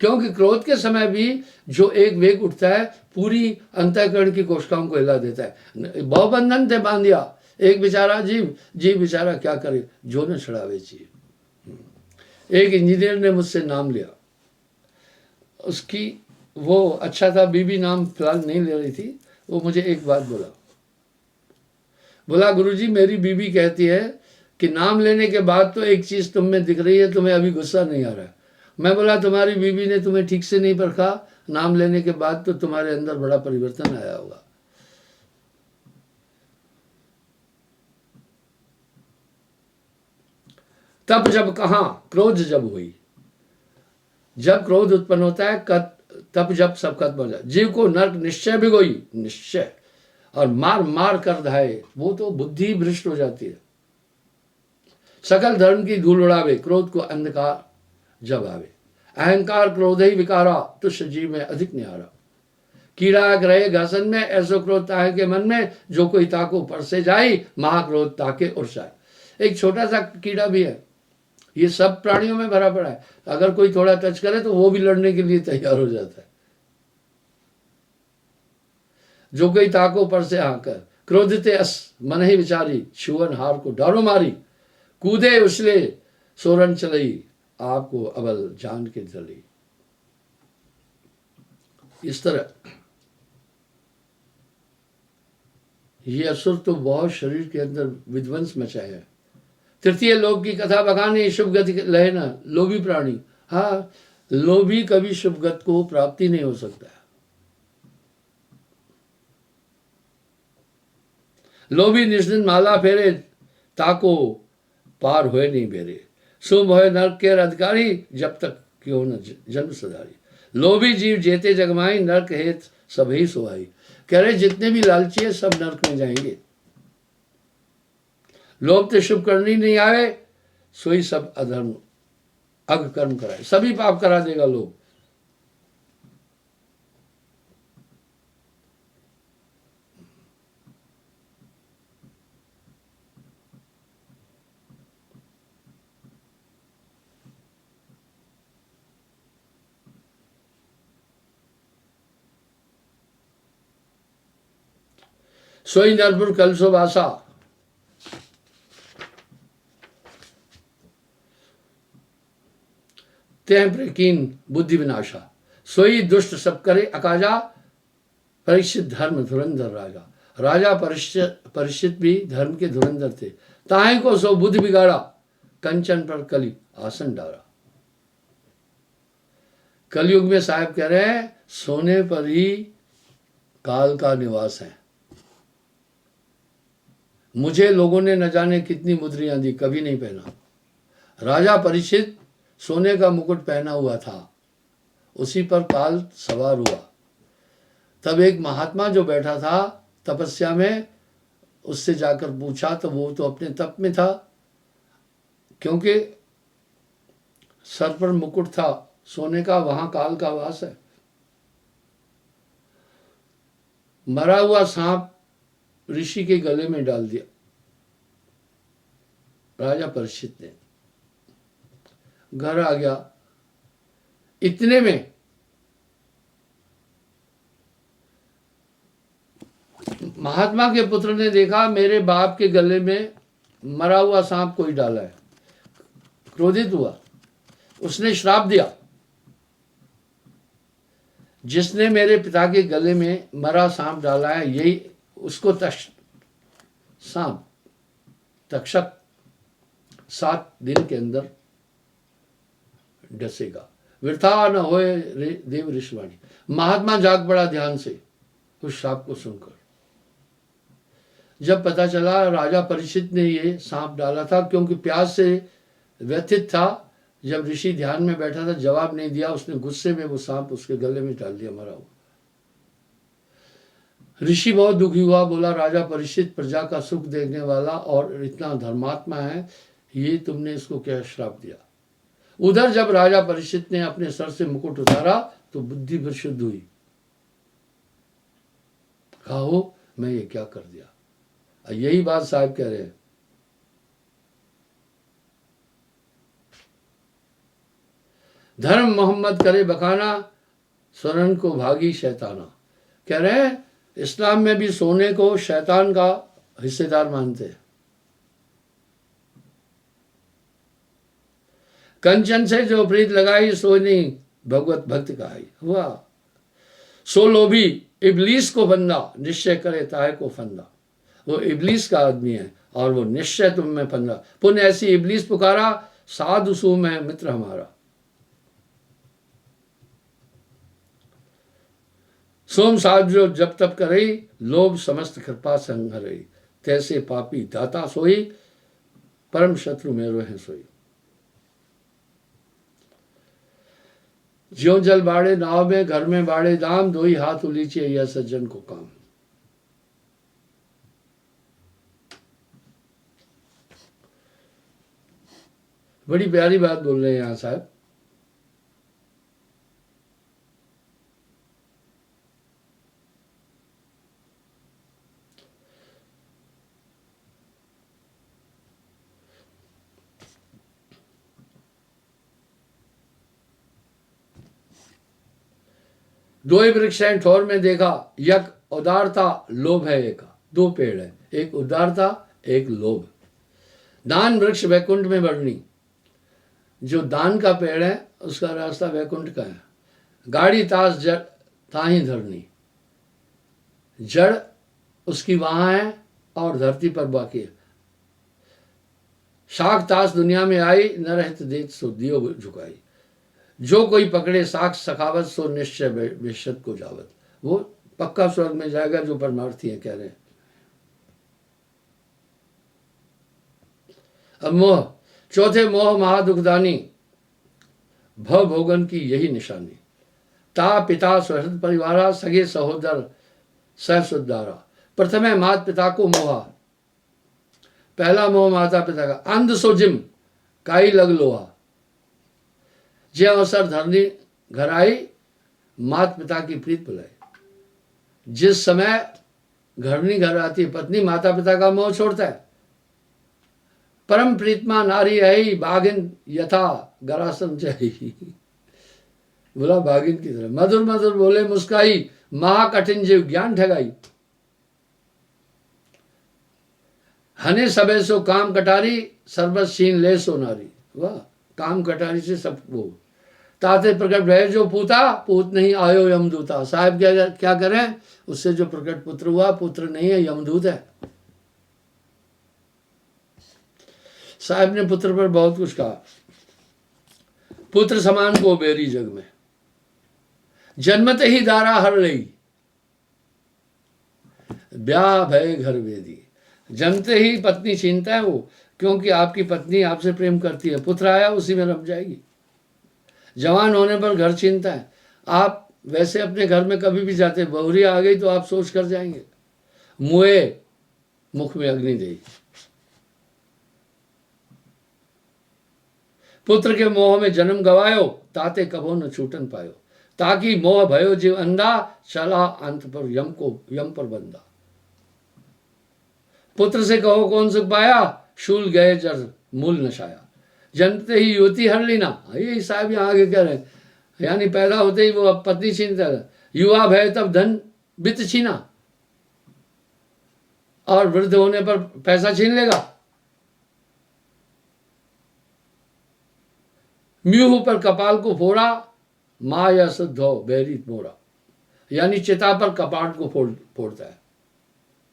क्योंकि क्रोध के समय भी जो एक वेग उठता है, पूरी अंतःकरण की कोशिकाओं को हिला देता है। बहुबंधन थे बांध दिया, एक बेचारा जीव बेचारा क्या करे, जो न छड़ावे चाहिए। एक इंजीनियर ने मुझसे नाम लिया, उसकी वो अच्छा था, बीबी नाम फिलहाल नहीं ले रही थी। वो मुझे एक बात बोला, गुरुजी मेरी बीबी कहती है कि नाम लेने के बाद तो एक चीज तुम में दिख रही है, तुम्हें अभी गुस्सा नहीं आ रहा है। मैं बोला, तुम्हारी बीबी ने तुम्हें ठीक से नहीं परखा, नाम लेने के बाद तो तुम्हारे अंदर बड़ा परिवर्तन आया होगा। तब जब कहा क्रोध जब हुई, जब क्रोध उत्पन्न होता है तब जब सब खत्म हो जाए। जीव को नरक निश्चय भिगोई, निश्चय, और मार मार कर धाये, वो तो बुद्धि भ्रष्ट हो जाती है। सकल धर्म की धूल उड़ावे, क्रोध को अंधकार जब आवे। अहंकार क्रोध ही विकारा, तुष्ट जीव में अधिक निहारा। कीड़ा रहे घासन में, ऐसो क्रोध ताहे के मन में, जो कोई ताको परसे जाई, महाक्रोध ताके उर्साए। एक छोटा सा कीड़ा भी है, ये सब प्राणियों में भरा पड़ा है। अगर कोई थोड़ा टच करे तो वो भी लड़ने के लिए तैयार हो जाता है। जो कोई ताको पर से आकर, क्रोधते अस मन ही विचारी, छुअन हार को डारो मारी। कूदे उछले सोरन चलई, आपको अबल जान के जली। इस तरह ये असुर तो बहुत शरीर के अंदर विध्वंस मचाए है। तृतीय लोक की कथा बखाने, शुभ गति लहे न लोभी प्राणी। हाँ, लोभी कभी शुभ गति को प्राप्ति नहीं हो सकता। लोभी निष्दिन माला फेरे, ताको पार होए नहीं बेरे। शुभ होए नरक के अधिकारी, जब तक क्यों न जन्म सदारी। लोभी जीव जेते जगमाई, नरक हेत सब ही सोहाई। कह रहे जितने भी लालची है सब नरक में जाएंगे। लोभ तो शुभ करनी नहीं आए, सोई सब अधर्म अग कर्म कराए। सभी पाप करा देगा लोभ। सोई नरपुर कलसो वासा, तें प्रकीन बुद्धि विनाशा। सोई दुष्ट सब करे अकाजा, परीक्षित धर्म धुरंधर राजा। राजा परीक्षित भी धर्म के धुरंधर थे। ताहे को सो बुद्धि बिगाड़ा, कंचन पर कली आसन डाला। कलयुग में साहब कह रहे हैं, सोने पर ही काल का निवास है। मुझे लोगों ने न जाने कितनी मुद्रियां दी, कभी नहीं पहना। राजा परीक्षित सोने का मुकुट पहना हुआ था, उसी पर काल सवार हुआ। तब एक महात्मा जो बैठा था तपस्या में, उससे जाकर पूछा तो वो तो अपने तप में था, क्योंकि सर पर मुकुट था सोने का, वहां काल का वास है। मरा हुआ सांप ऋषि के गले में डाल दिया राजा परीक्षित ने। घर आ गया, इतने में महात्मा के पुत्र ने देखा मेरे बाप के गले में मरा हुआ सांप कोई डाला है, क्रोधित हुआ, उसने श्राप दिया, जिसने मेरे पिता के गले में मरा सांप डाला है यही उसको सांप तक्षक 7 दिन के अंदर डसेगा, वृथा न होए देव ऋषिवाणी। महात्मा जाग पड़ा ध्यान से उस श्राप को सुनकर। जब पता चला राजा परीक्षित ने ये सांप डाला था, क्योंकि प्यास से व्यथित था, जब ऋषि ध्यान में बैठा था जवाब नहीं दिया, उसने गुस्से में वो सांप उसके गले में डाल दिया मरा हुआ। ऋषि बहुत दुखी हुआ, बोला राजा परीक्षित प्रजा का सुख देखने वाला और इतना धर्मात्मा है, ये तुमने इसको क्या श्राप दिया। उधर जब राजा परीक्षित ने अपने सर से मुकुट उतारा तो बुद्धि फिर शुद्ध हुई, कहो मैं ये क्या कर दिया। यही बात साहब कह रहे हैं। धर्म मोहम्मद करे बखाना, स्वर्ण को भागी शैताना। कह रहे हैं इस्लाम में भी सोने को शैतान का हिस्सेदार मानते हैं। कंचन से जो प्रीत लगाई सोनी भगवत भक्त कहाई। हुआ सो लोभी इबलीस को बंदा, निश्चय करे ताहे को फंदा। वो इबलीस का आदमी है और वो निश्चय तुम में फंदा। पुण्य ऐसी इबलीस पुकारा, साधु सूम है मित्र हमारा। सोम साध जो जब तब करई, लोभ समस्त कृपा संग हरई। तैसे पापी दाता सोई, परम शत्रु मेरो है सोई। ज्यों जल बाड़े नाव में, घर में बाड़े दाम, दो ही हाथ उलीचे यह सज्जन को काम। बड़ी प्यारी बात बोल रहे हैं यहां साहब। दो ही वृक्ष हैं ठोर में देखा, यक उदारता लोभ है एक। 2 पेड़ है, एक उदारता एक लोभ। दान वृक्ष वैकुंठ में बढ़नी। जो दान का पेड़ है उसका रास्ता वैकुंठ का है। गाड़ी तास जड़ ताही धरनी, जड़ उसकी वहां है और धरती पर बाकी है। शाख तास दुनिया में आई, न रहत देत सो दियो झुकाई। जो कोई पकड़े साख सखावत, सो निश्चय बेशत को जावत। वो पक्का स्वर्ग में जाएगा, जो परमार्थी है कह रहे हैं। अब मोह, चौथे मोह महादुखदानी, भव भोगन की यही निशानी। ता पिता सुहृद परिवारा, सगे सहोदर सहसुद्धारा। प्रथम है माता पिता को मोहा। पहला मोह माता पिता का। अंध सो जिम काई लग लोहा। जे अवसर धरनी घर आई, माता पिता की प्रीत बुलाई। जिस समय घरनी घर आती है पत्नी, माता पिता का मोह छोड़ता है। परम प्रीतमा नारी आई, बागिन यथा गरासन चाहिए। बोला बागिन की तरह मधुर मधुर बोले मुस्काई, महा कठिन जीव ज्ञान ठगाई। हने सबे सो काम कटारी, सर्वत छीन ले सो नारी। वाह, काम कटारी से सब वो। ताते प्रकट भय जो पूता, पूत नहीं आयो यमदूता। साहब क्या करें, उससे जो प्रकट पुत्र हुआ, पुत्र नहीं है यमदूत है। साहब ने पुत्र पर बहुत कुछ कहा। पुत्र समान को बेरी जग में, जन्मते ही दारा हर रही। ब्याह भय घर वेदी। जन्मते ही पत्नी छीनता है वो, क्योंकि आपकी पत्नी आपसे प्रेम करती है। पुत्र आया उसी में रम जाएगी। जवान होने पर घर छीनता है। आप वैसे अपने घर में कभी भी जाते, बहुरी आ गई तो आप सोच कर जाएंगे, मुए मुख में अग्नि दे। पुत्र के मोह में जन्म गवायो, ताते कभो न छूटन पायो। ताकि मोह भयो जीव अंधा, चला अंत पर यम पर बंदा। पुत्र से कहो कौन सुख पाया, शूल गए जर मूल नशाया। जन्मते ही युवती हर लीना। ये साहब यहाँ आगे कह रहे हैं, यानी पैदा होते ही वो अब पत्नी छीनता है। युवा भय तब धन वित्त छीना। और वृद्ध होने पर पैसा छीन लेगा। म्यूह पर कपाल को फोड़ा, माया शुद्ध हो बैरित मोरा, यानी चिता पर कपाट को फोड़ता है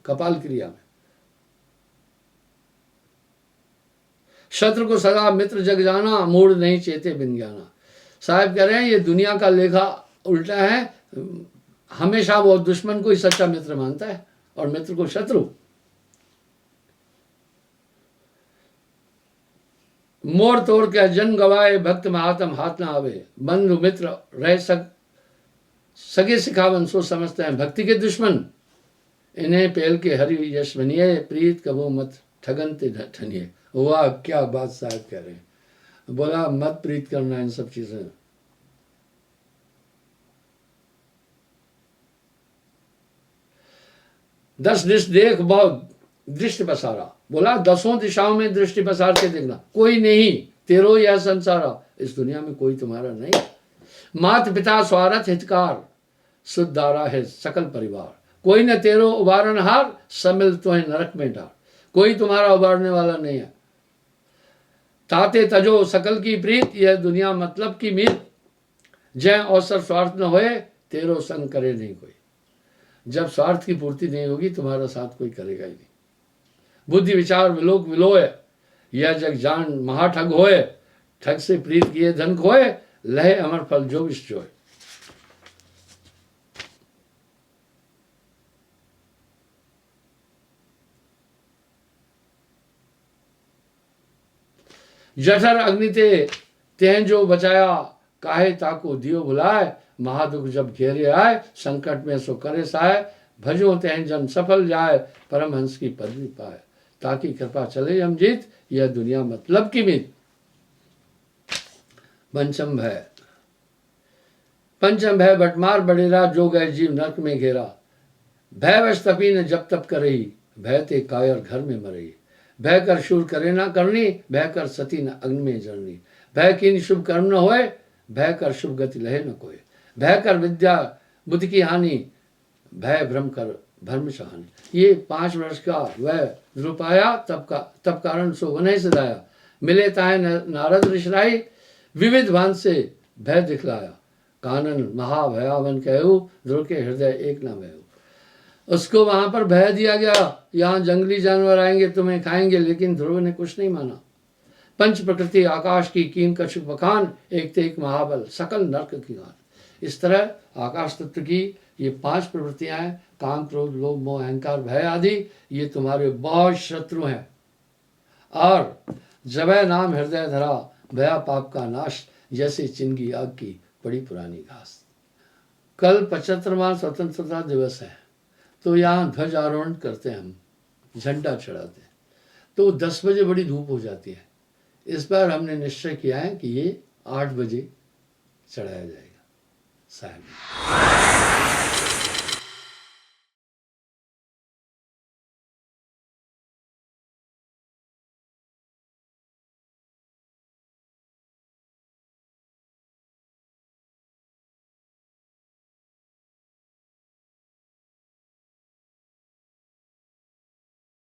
कपाल क्रिया में। शत्रु को सदा मित्र जग जाना, मूड नहीं चेते बिन ज्ञाना। साहब कह रहे हैं ये दुनिया का लेखा उल्टा है, हमेशा वो दुश्मन को ही सच्चा मित्र मानता है और मित्र को शत्रु। मोर तोड़ के जन गवाए, भक्त महात्म हाथ ना आवे। बंधु मित्र रह सगे सिखावन, सो समझते हैं भक्ति के दुश्मन। इन्हें पेल के हरि यश बनिए, प्रीत कबो मत ठगनते ठनिए। वाह क्या बात साहब कह रहे हैं, बोला मत प्रीत करना इन सब चीजें। दस दिश देख बहुत दृष्टि पसारा, बोला 10 दिशाओं में दृष्टि पसार के देखना, कोई नहीं तेरो यह संसारा, इस दुनिया में कोई तुम्हारा नहीं। मात पिता स्वार्थ हितकार, शुद्धारा है सकल परिवार। कोई न तेरो उबारन हार, समिल तो है नरक में डार। कोई तुम्हारा उबारने वाला नहीं है। ताते तजो सकल की प्रीत, यह दुनिया मतलब की मीत। जय अवसर स्वार्थ न होए, तेरो संग करे नहीं कोई। जब स्वार्थ की पूर्ति नहीं होगी तुम्हारा साथ कोई करेगा ही नहीं। बुद्धि विचार विलोक विलोय, यह जग जान महाठग होए। ठग से प्रीत किए धन खोए, लहे अमर फल जो विष जोय। जठर अग्नि ते जो बचाया, काहे ताको दियो बुलाए। महादुख जब घेरे आए, संकट में सो करे सहाय। भजो तें जन सफल जाए, परमहंस की पदवी पाए। ताकि कृपा चले हम जीत, यह दुनिया मतलब की मीत। पंचम भय बटमार बडेरा, जो गए जीव नरक में घेरा। भय वश तपी न जब तप करही, भय ते कायर घर में मरही। भय कर शूर करे ना करनी, भय कर सती न अग्नि में जरनी। भय कीन शुभ कर्म न होए, भय कर शुभ गति लहे न कोय। भय कर विद्या बुद्धि की हानि, भय भ्रम कर भ्रम सहानि। ये 5 वर्ष का वह ध्रुपाया, तब कारण सो वनय सदाया। मिले ताहे नारद ऋषराई, विविध भान से भय दिखलाया। कानन महाभयावन कहू, ध्रुव के हृदय एक न भयऊ। उसको वहां पर भय दिया गया, यहाँ जंगली जानवर आएंगे तुम्हें खाएंगे, लेकिन ध्रुव ने कुछ नहीं माना। पंच प्रकृति आकाश की कीन कछु बखान, एक ते एक महाबल सकल नरक की गान। इस तरह आकाश तत्व की ये 5 प्रवृत्तियां हैं, काम क्रोध लोभ मोह अहंकार भय आदि, ये तुम्हारे बहुत शत्रु हैं। और जब नाम हृदय धरा, भया पाप का नाश, जैसे चिंगी आग की बड़ी पुरानी घास। कल 75वां स्वतंत्रता दिवस है, तो यहाँ ध्वजारोहण करते हैं, हम झंडा चढ़ाते हैं। तो 10 बजे बड़ी धूप हो जाती है। इस बार हमने निश्चय किया है कि ये 8 बजे चढ़ाया जाएगा साहब।